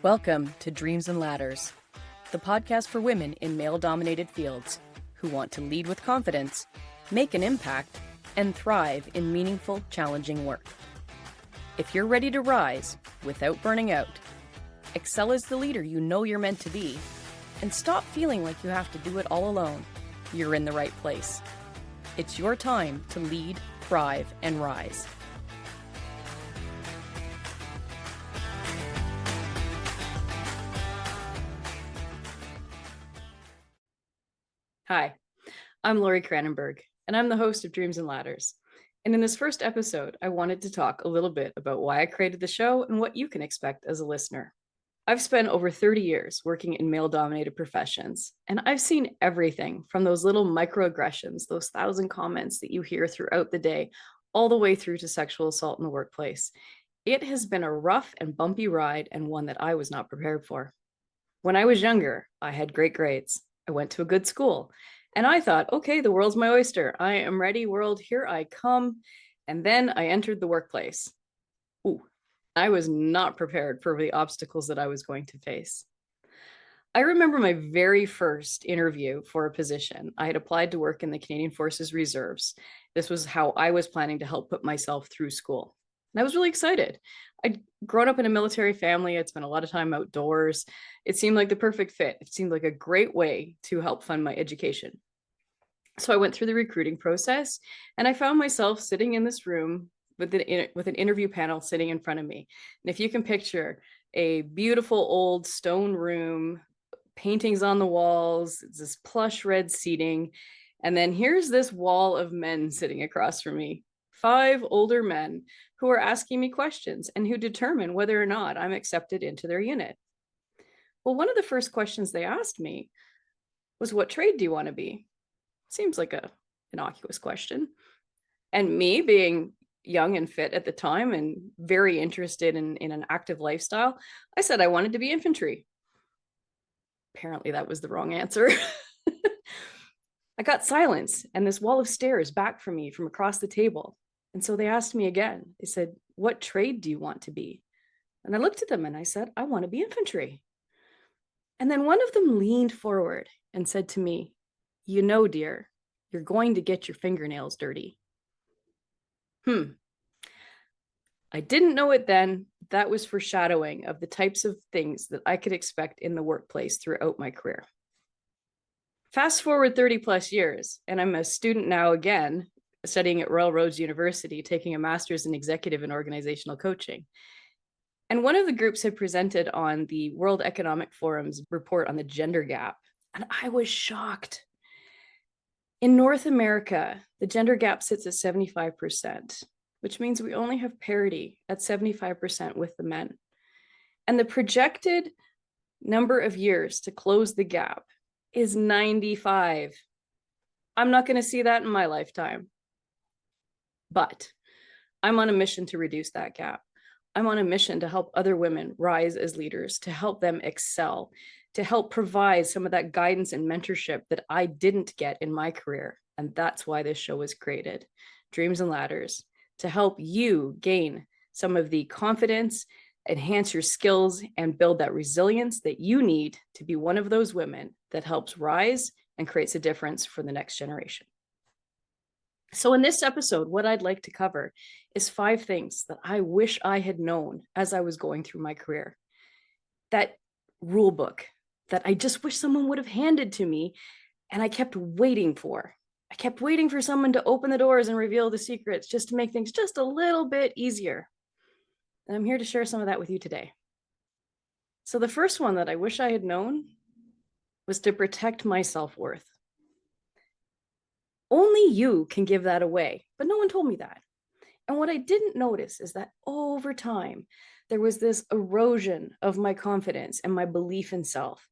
Welcome to Dreams and Ladders, the podcast for women in male-dominated fields who want to lead with confidence, make an impact, and thrive in meaningful, challenging work. If you're ready to rise without burning out, excel as the leader you know you're meant to be, and stop feeling like you have to do it all alone, you're in the right place. It's your time to lead, thrive, and rise. Hi, I'm Lori Cranenberg, and I'm the host of Dreams and Ladders. And in this first episode, I wanted to talk a little bit about why I created the show and what you can expect as a listener. I've spent over 30 years working in male-dominated professions, and I've seen everything from those little microaggressions, those 1,000 comments that you hear throughout the day, all the way through to sexual assault in the workplace. It has been a rough and bumpy ride, and one that I was not prepared for. When I was younger, I had great grades. I went to a good school, and I thought, okay, the world's my oyster. I am ready, world, here I come. And then I entered the workplace. Ooh, I was not prepared for the obstacles that I was going to face. I remember my very first interview for a position. I had applied to work in the Canadian Forces Reserves. This was how I was planning to help put myself through school. And I was really excited. I'd grown up in a military family. I'd spent a lot of time outdoors. It seemed like the perfect fit. It seemed like a great way to help fund my education. So I went through the recruiting process, and I found myself sitting in this room with an interview panel sitting in front of me. And if you can picture a beautiful old stone room, paintings on the walls, this plush red seating, and then here's this wall of men sitting across from me, 5 older men who are asking me questions and who determine whether or not I'm accepted into their unit. Well, one of the first questions they asked me was, what trade do you want to be? Seems like a innocuous question. And me being young and fit at the time and very interested in an active lifestyle, I said I wanted to be infantry. Apparently that was the wrong answer. I got silence and this wall of stares back from me from across the table. And so they asked me again. They said, what trade do you want to be? And I looked at them and I said, I want to be infantry. And then one of them leaned forward and said to me, you know, dear, you're going to get your fingernails dirty. I didn't know it then. That was foreshadowing of the types of things that I could expect in the workplace throughout my career. Fast forward 30 plus years, and I'm a student now again, studying at Royal Roads University, taking a master's in executive and organizational coaching. And one of the groups had presented on the World Economic Forum's report on the gender gap, and I was shocked. In North America, the gender gap sits at 75%, which means we only have parity at 75% with the men. And the projected number of years to close the gap is 95. I'm not going to see that in my lifetime. But I'm on a mission to reduce that gap. I'm on a mission to help other women rise as leaders, to help them excel, to help provide some of that guidance and mentorship that I didn't get in my career. And that's why this show was created, Dreams and Ladders, to help you gain some of the confidence, enhance your skills, and build that resilience that you need to be one of those women that helps rise and creates a difference for the next generation. So in this episode, what I'd like to cover is 5 things that I wish I had known as I was going through my career. That rule book that I just wish someone would have handed to me, and I kept waiting for. I kept waiting for someone to open the doors and reveal the secrets just to make things just a little bit easier. And I'm here to share some of that with you today. So the first one that I wish I had known was to protect my self-worth. Only you can give that away, but no one told me that. And what I didn't notice is that over time, there was this erosion of my confidence and my belief in self.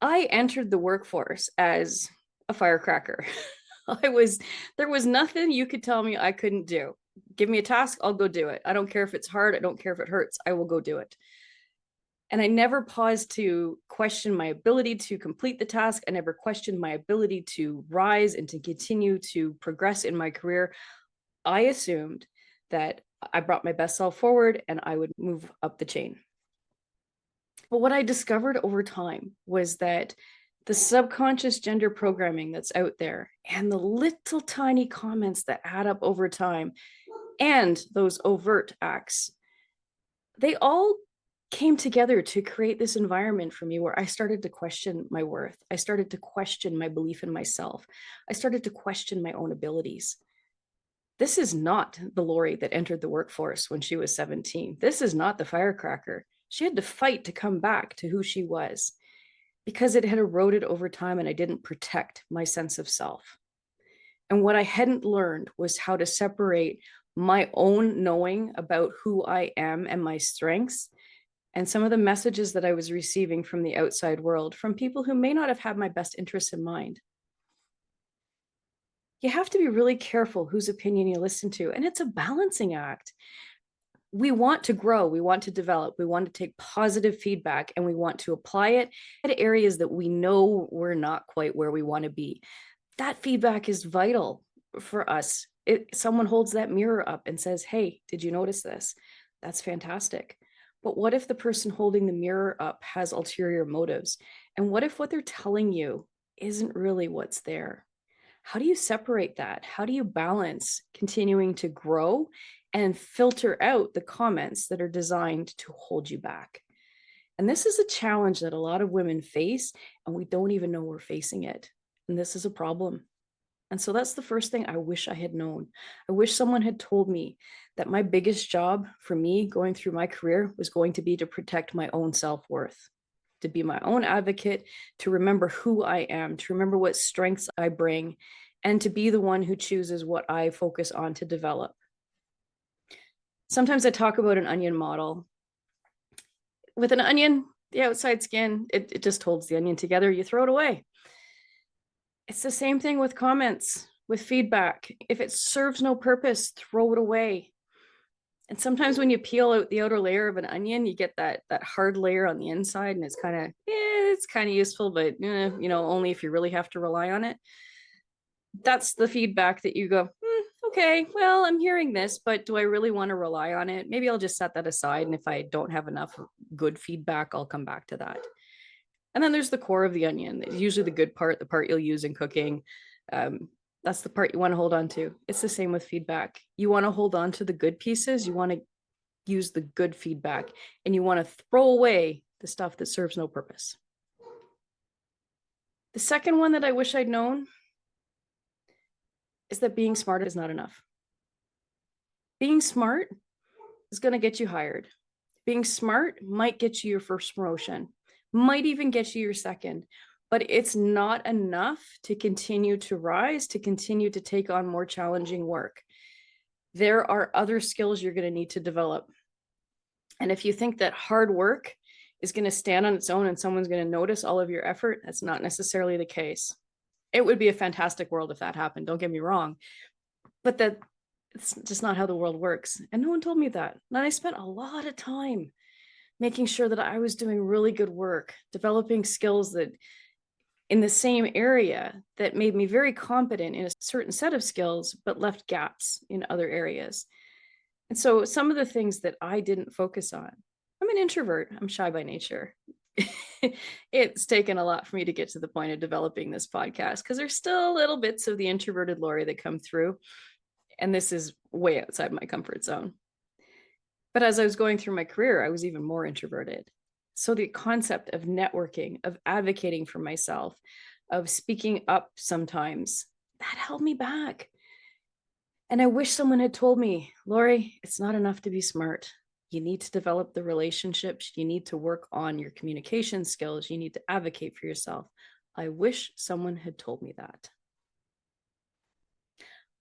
I entered the workforce as a firecracker. There was nothing you could tell me I couldn't do. Give me a task, I'll go do it. I don't care if it's hard, I don't care if it hurts, I will go do it. And I never paused to question my ability to complete the task. I never questioned my ability to rise and to continue to progress in my career. I assumed that I brought my best self forward and I would move up the chain. But what I discovered over time was that the subconscious gender programming that's out there and the little tiny comments that add up over time and those overt acts, they all came together to create this environment for me where I started to question my worth. I started to question my belief in myself. I started to question my own abilities. This is not the Lori that entered the workforce when she was 17. This is not the firecracker. She had to fight to come back to who she was because it had eroded over time and I didn't protect my sense of self. And what I hadn't learned was how to separate my own knowing about who I am and my strengths and some of the messages that I was receiving from the outside world, from people who may not have had my best interests in mind. You have to be really careful whose opinion you listen to, and it's a balancing act. We want to grow, we want to develop, we want to take positive feedback, and we want to apply it at areas that we know we're not quite where we want to be. That feedback is vital for us. Someone holds that mirror up and says, hey, did you notice this? That's fantastic. But what if the person holding the mirror up has ulterior motives? And what if what they're telling you isn't really what's there? How do you separate that? How do you balance continuing to grow and filter out the comments that are designed to hold you back? And this is a challenge that a lot of women face, and we don't even know we're facing it. And this is a problem. And so that's the first thing I wish I had known. I wish someone had told me that my biggest job for me going through my career was going to be to protect my own self-worth, to be my own advocate, to remember who I am, to remember what strengths I bring, and to be the one who chooses what I focus on to develop. Sometimes I talk about an onion model. With an onion, the outside skin, it just holds the onion together. You throw it away. It's the same thing with comments, with feedback. If it serves no purpose, throw it away. And sometimes when you peel out the outer layer of an onion, you get that hard layer on the inside, and it's kind of useful, but only if you really have to rely on it. That's the feedback that you go, okay, well, I'm hearing this, but do I really want to rely on it? Maybe I'll just set that aside. And if I don't have enough good feedback, I'll come back to that. And then there's the core of the onion. It's usually the good part, the part you'll use in cooking. That's the part you want to hold on to. It's the same with feedback. You want to hold on to the good pieces. You want to use the good feedback, and you want to throw away the stuff that serves no purpose. The second one that I wish I'd known is that being smart is not enough. Being smart is going to get you hired. Being smart might get you your first promotion, might even get you your second, but it's not enough to continue to rise, to continue to take on more challenging work. There are other skills you're going to need to develop. And if you think that hard work is going to stand on its own and someone's going to notice all of your effort, that's not necessarily the case. It would be a fantastic world if that happened, don't get me wrong, but it's just not how the world works. And no one told me that. And I spent a lot of time making sure that I was doing really good work, developing skills that in the same area that made me very competent in a certain set of skills, but left gaps in other areas. And so some of the things that I didn't focus on, I'm an introvert, I'm shy by nature. It's taken a lot for me to get to the point of developing this podcast because there's still little bits of the introverted Lori that come through. And this is way outside my comfort zone. But as I was going through my career, I was even more introverted. So the concept of networking, of advocating for myself, of speaking up sometimes, that held me back. And I wish someone had told me, Lori, it's not enough to be smart. You need to develop the relationships. You need to work on your communication skills. You need to advocate for yourself. I wish someone had told me that.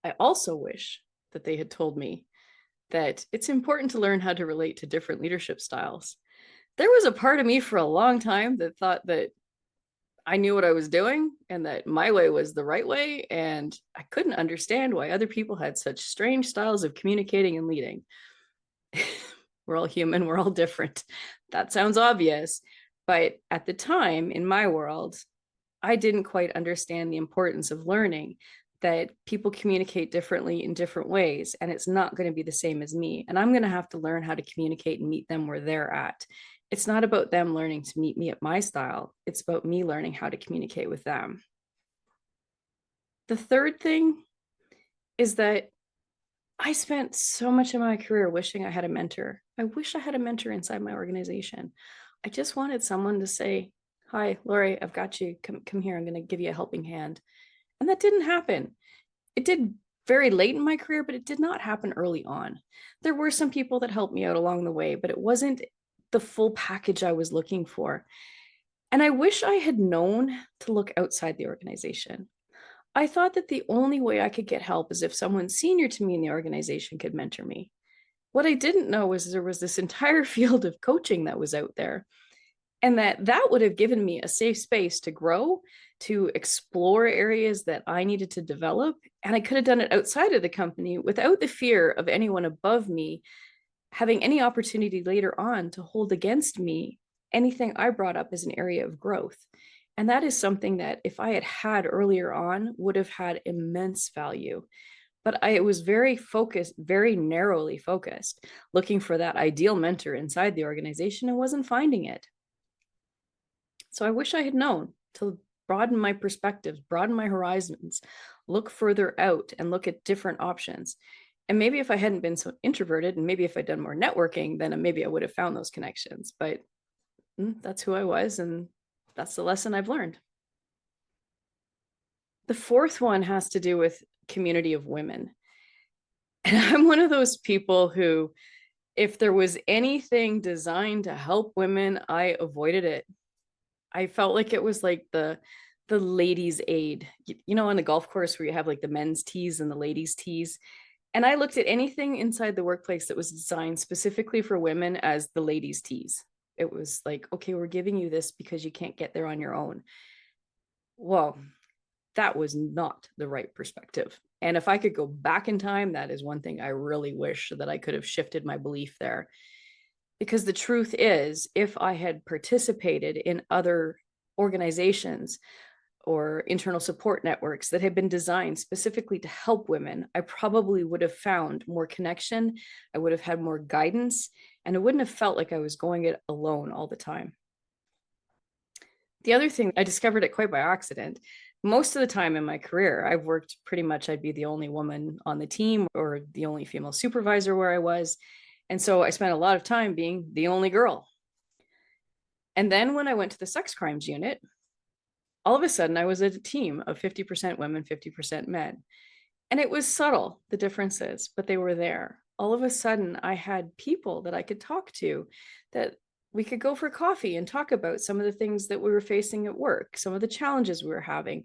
I also wish that they had told me that it's important to learn how to relate to different leadership styles. There was a part of me for a long time that thought that I knew what I was doing and that my way was the right way. And I couldn't understand why other people had such strange styles of communicating and leading. We're all human, we're all different. That sounds obvious. But at the time in my world, I didn't quite understand the importance of learning that people communicate differently in different ways, and it's not going to be the same as me. And I'm going to have to learn how to communicate and meet them where they're at. It's not about them learning to meet me at my style. It's about me learning how to communicate with them. The third thing is that I spent so much of my career wishing I had a mentor. I wish I had a mentor inside my organization. I just wanted someone to say, "Hi, Lori, I've got you. Come here. I'm going to give you a helping hand." And that didn't happen. It did very late in my career, but it did not happen early on. There were some people that helped me out along the way, but it wasn't the full package I was looking for. And I wish I had known to look outside the organization. I thought that the only way I could get help is if someone senior to me in the organization could mentor me. What I didn't know was there was this entire field of coaching that was out there, and that would have given me a safe space to grow, to explore areas that I needed to develop. And I could have done it outside of the company without the fear of anyone above me having any opportunity later on to hold against me anything I brought up as an area of growth. And that is something that if I had earlier on would have had immense value. But I was very focused, very narrowly focused, looking for that ideal mentor inside the organization and wasn't finding it. So I wish I had known to broaden my perspectives, broaden my horizons, look further out and look at different options. And maybe if I hadn't been so introverted, and maybe if I'd done more networking, then maybe I would have found those connections. But that's who I was, and that's the lesson I've learned. The fourth one has to do with community of women. And I'm one of those people who, if there was anything designed to help women, I avoided it. I felt like it was like the ladies' aid, on the golf course where you have like the men's tees and the ladies' tees. And I looked at anything inside the workplace that was designed specifically for women as the ladies' tees. It was like, okay, we're giving you this because you can't get there on your own. Well, that was not the right perspective. And if I could go back in time, that is one thing I really wish that I could have shifted my belief there. Because the truth is, if I had participated in other organizations or internal support networks that had been designed specifically to help women, I probably would have found more connection. I would have had more guidance, and it wouldn't have felt like I was going it alone all the time. The other thing, I discovered it quite by accident. Most of the time in my career, I've worked pretty much, I'd be the only woman on the team or the only female supervisor where I was. And so I spent a lot of time being the only girl. And then when I went to the sex crimes unit, all of a sudden I was a team of 50% women, 50% men. And it was subtle, the differences, but they were there. All of a sudden I had people that I could talk to, that we could go for coffee and talk about some of the things that we were facing at work, some of the challenges we were having.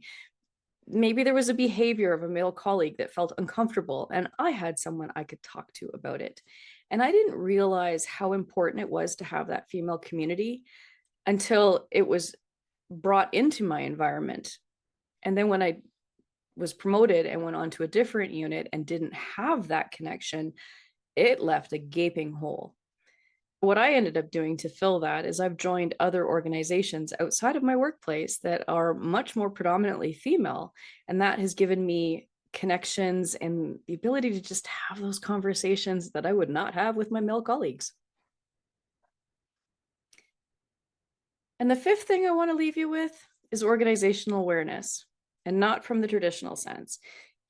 Maybe there was a behavior of a male colleague that felt uncomfortable, and I had someone I could talk to about it. And I didn't realize how important it was to have that female community until it was brought into my environment. And then when I was promoted and went on to a different unit and didn't have that connection, it left a gaping hole. What I ended up doing to fill that is I've joined other organizations outside of my workplace that are much more predominantly female. And that has given me connections and the ability to just have those conversations that I would not have with my male colleagues. And the fifth thing I want to leave you with is organizational awareness, and not from the traditional sense.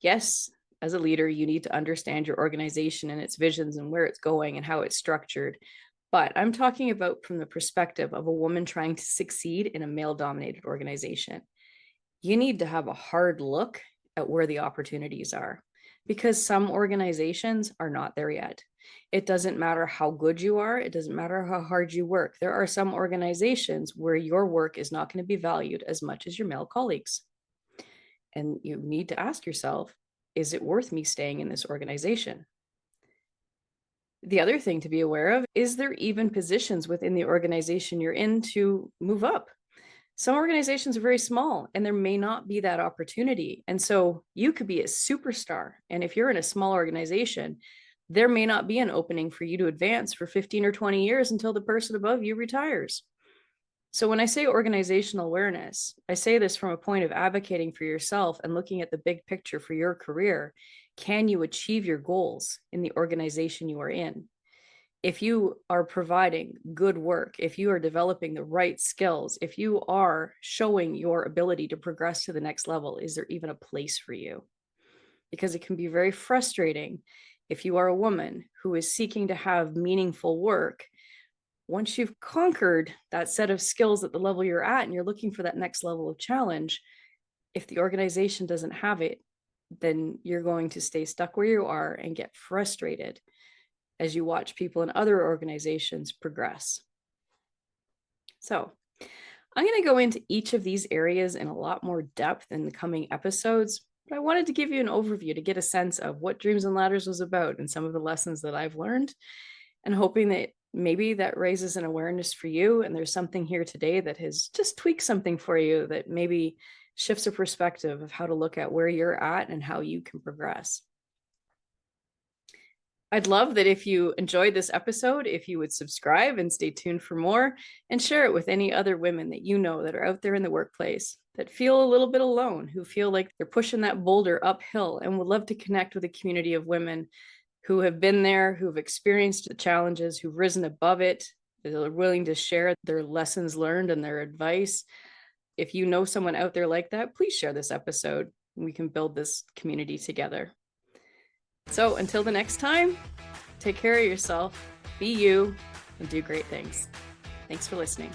Yes, as a leader, you need to understand your organization and its visions and where it's going and how it's structured. But I'm talking about from the perspective of a woman trying to succeed in a male-dominated organization. You need to have a hard look at where the opportunities are, because some organizations are not there yet. It doesn't matter how good you are. It doesn't matter how hard you work. There are some organizations where your work is not going to be valued as much as your male colleagues. And you need to ask yourself, is it worth me staying in this organization? The other thing to be aware of, is there even positions within the organization you're in to move up? Some organizations are very small and there may not be that opportunity. And so you could be a superstar. And if you're in a small organization, there may not be an opening for you to advance for 15 or 20 years until the person above you retires. So when I say organizational awareness, I say this from a point of advocating for yourself and looking at the big picture for your career. Can you achieve your goals in the organization you are in? If you are providing good work, if you are developing the right skills, if you are showing your ability to progress to the next level, is there even a place for you? Because it can be very frustrating if you are a woman who is seeking to have meaningful work. Once you've conquered that set of skills at the level you're at and you're looking for that next level of challenge, if the organization doesn't have it, then you're going to stay stuck where you are and get frustrated as you watch people in other organizations progress. So I'm going to go into each of these areas in a lot more depth in the coming episodes, but I wanted to give you an overview to get a sense of what Dreams and Ladders was about and some of the lessons that I've learned, and hoping that maybe that raises an awareness for you and there's something here today that has just tweaked something for you that maybe shifts a perspective of how to look at where you're at and how you can progress. I'd love that if you enjoyed this episode, if you would subscribe and stay tuned for more, and share it with any other women that you know that are out there in the workplace that feel a little bit alone, who feel like they're pushing that boulder uphill and would love to connect with a community of women who have been there, who've experienced the challenges, who've risen above it, that are willing to share their lessons learned and their advice. If you know someone out there like that, please share this episode. We can build this community together. So until the next time, take care of yourself, be you, and do great things. Thanks for listening.